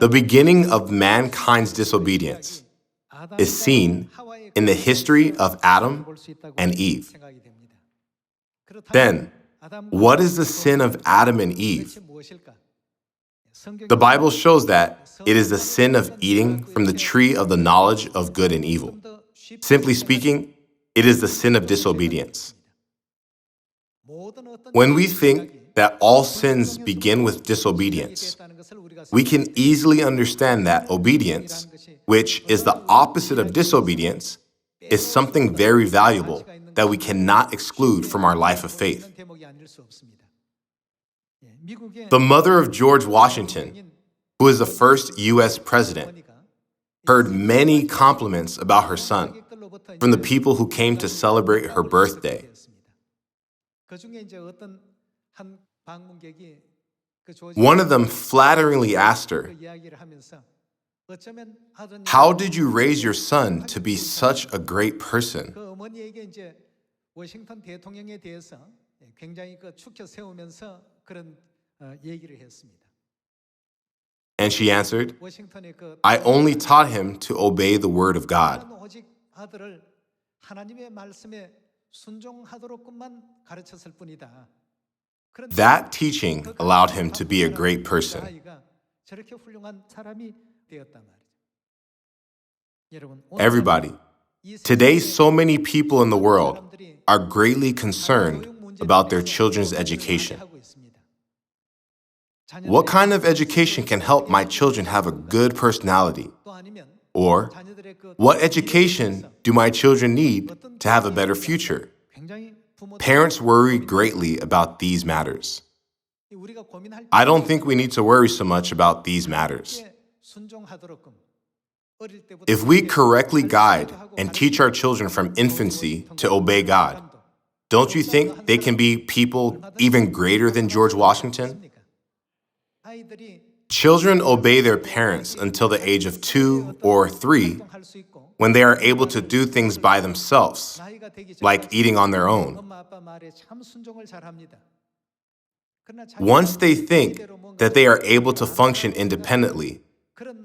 The beginning of mankind's disobedience is seen in the history of Adam and Eve. Then, what is the sin of Adam and Eve? The Bible shows that it is the sin of eating from the tree of the knowledge of good and evil. Simply speaking, it is the sin of disobedience. When we think that all sins begin with disobedience, we can easily understand that obedience, which is the opposite of disobedience, is something very valuable that we cannot exclude from our life of faith. The mother of George Washington, who is the first U.S. president, heard many compliments about her son from the people who came to celebrate her birthday. One of them flatteringly asked her, "How did you raise your son to be such a great person?" And she answered, "I only taught him to obey the word of God." That teaching allowed him to be a great person. Everybody, today so many people in the world are greatly concerned about their children's education. What kind of education can help my children have a good personality? Or, what education do my children need to have a better future? Parents worry greatly about these matters. I don't think we need to worry so much about these matters. If we correctly guide and teach our children from infancy to obey God, don't you think they can be people even greater than George Washington? Children obey their parents until the age of 2 or 3, when they are able to do things by themselves, like eating on their own. Once they think that they are able to function independently,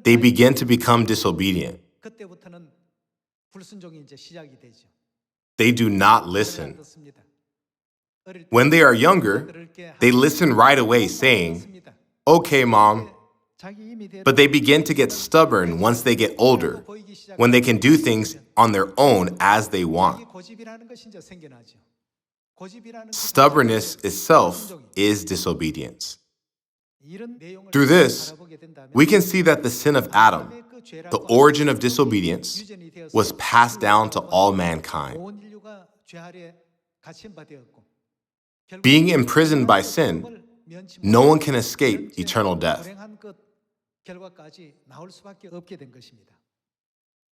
they begin to become disobedient. They do not listen. When they are younger, they listen right away, saying, "Okay, Mom." But they begin to get stubborn once they get older, when they can do things on their own as they want. Stubbornness itself is disobedience. Through this, we can see that the sin of Adam, the origin of disobedience, was passed down to all mankind. Being imprisoned by sin, no one can escape eternal death.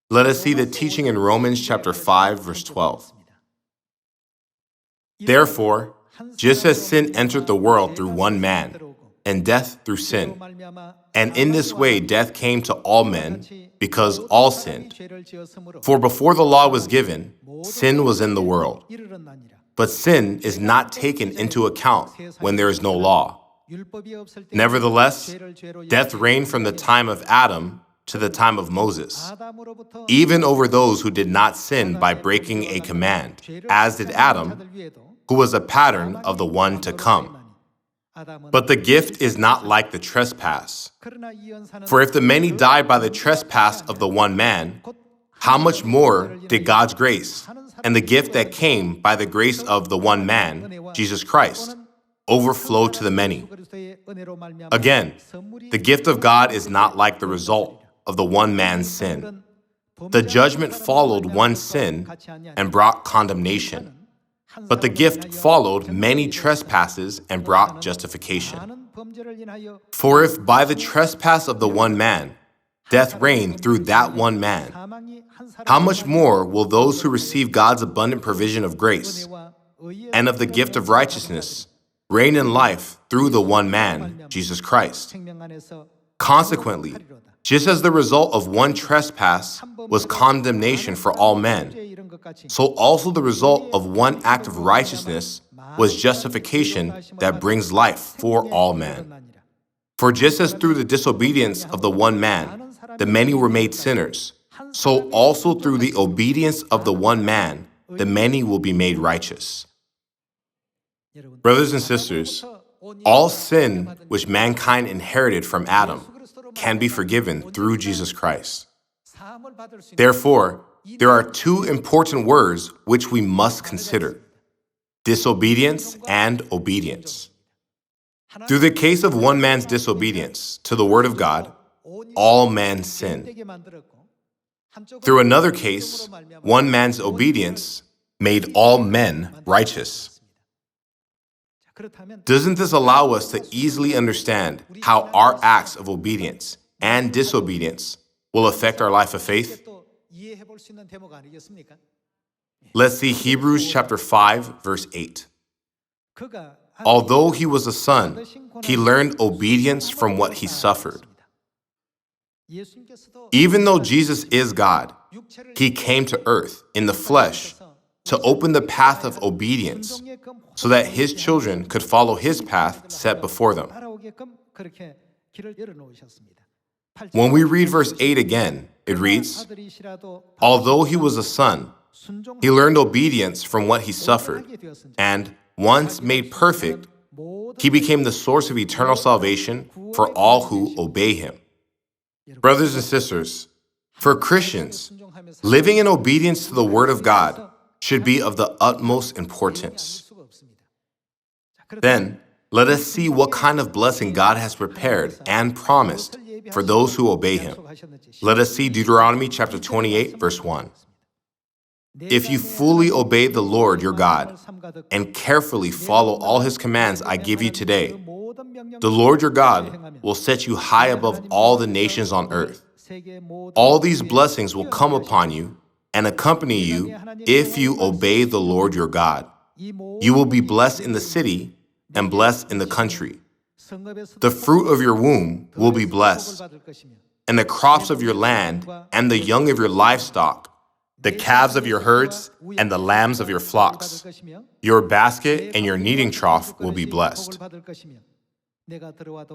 Let us see the teaching in Romans chapter 5, verse 12. Therefore, just as sin entered the world through one man, and death through sin, and in this way death came to all men, because all sinned. For before the law was given, sin was in the world. But sin is not taken into account when there is no law. Nevertheless, death reigned from the time of Adam to the time of Moses, even over those who did not sin by breaking a command, as did Adam, who was a pattern of the one to come. But the gift is not like the trespass. For if the many died by the trespass of the one man, how much more did God's grace and the gift that came by the grace of the one man, Jesus Christ, overflow to the many? Again, the gift of God is not like the result of the one man's sin. The judgment followed one sin and brought condemnation, but the gift followed many trespasses and brought justification. For if by the trespass of the one man, death reigned through that one man, how much more will those who receive God's abundant provision of grace and of the gift of righteousness reign in life through the one man, Jesus Christ? Consequently, just as the result of one trespass was condemnation for all men, so also the result of one act of righteousness was justification that brings life for all men. For just as through the disobedience of the one man, the many were made sinners, so also through the obedience of the one man, the many will be made righteous. Brothers and sisters, all sin which mankind inherited from Adam can be forgiven through Jesus Christ. Therefore, there are two important words which we must consider: disobedience and obedience. Through the case of one man's disobedience to the word of God, all men sinned. Through another case, one man's obedience made all men righteous. Doesn't this allow us to easily understand how our acts of obedience and disobedience will affect our life of faith? Let's see Hebrews chapter 5, verse 8. Although he was a son, he learned obedience from what he suffered. Even though Jesus is God, he came to earth in the flesh to open the path of obedience so that his children could follow his path set before them. When we read verse 8 again, it reads, although he was a son, he learned obedience from what he suffered, and once made perfect, he became the source of eternal salvation for all who obey him. Brothers and sisters, for Christians, living in obedience to the Word of God should be of the utmost importance. Then, let us see what kind of blessing God has prepared and promised for those who obey him. Let us see Deuteronomy chapter 28, verse 1. If you fully obey the Lord your God and carefully follow all his commands I give you today, the Lord your God will set you high above all the nations on earth. All these blessings will come upon you and accompany you if you obey the Lord your God. You will be blessed in the city and blessed in the country. The fruit of your womb will be blessed, and the crops of your land and the young of your livestock, the calves of your herds and the lambs of your flocks. Your basket and your kneading trough will be blessed.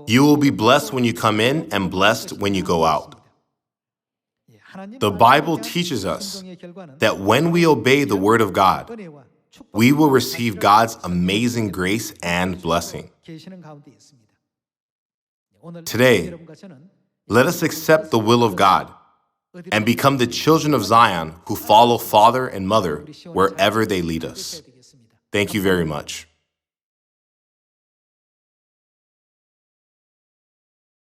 You will be blessed when you come in and blessed when you go out. The Bible teaches us that when we obey the Word of God, we will receive God's amazing grace and blessing. Today, let us accept the will of God and become the children of Zion who follow father and mother wherever they lead us. Thank you very much.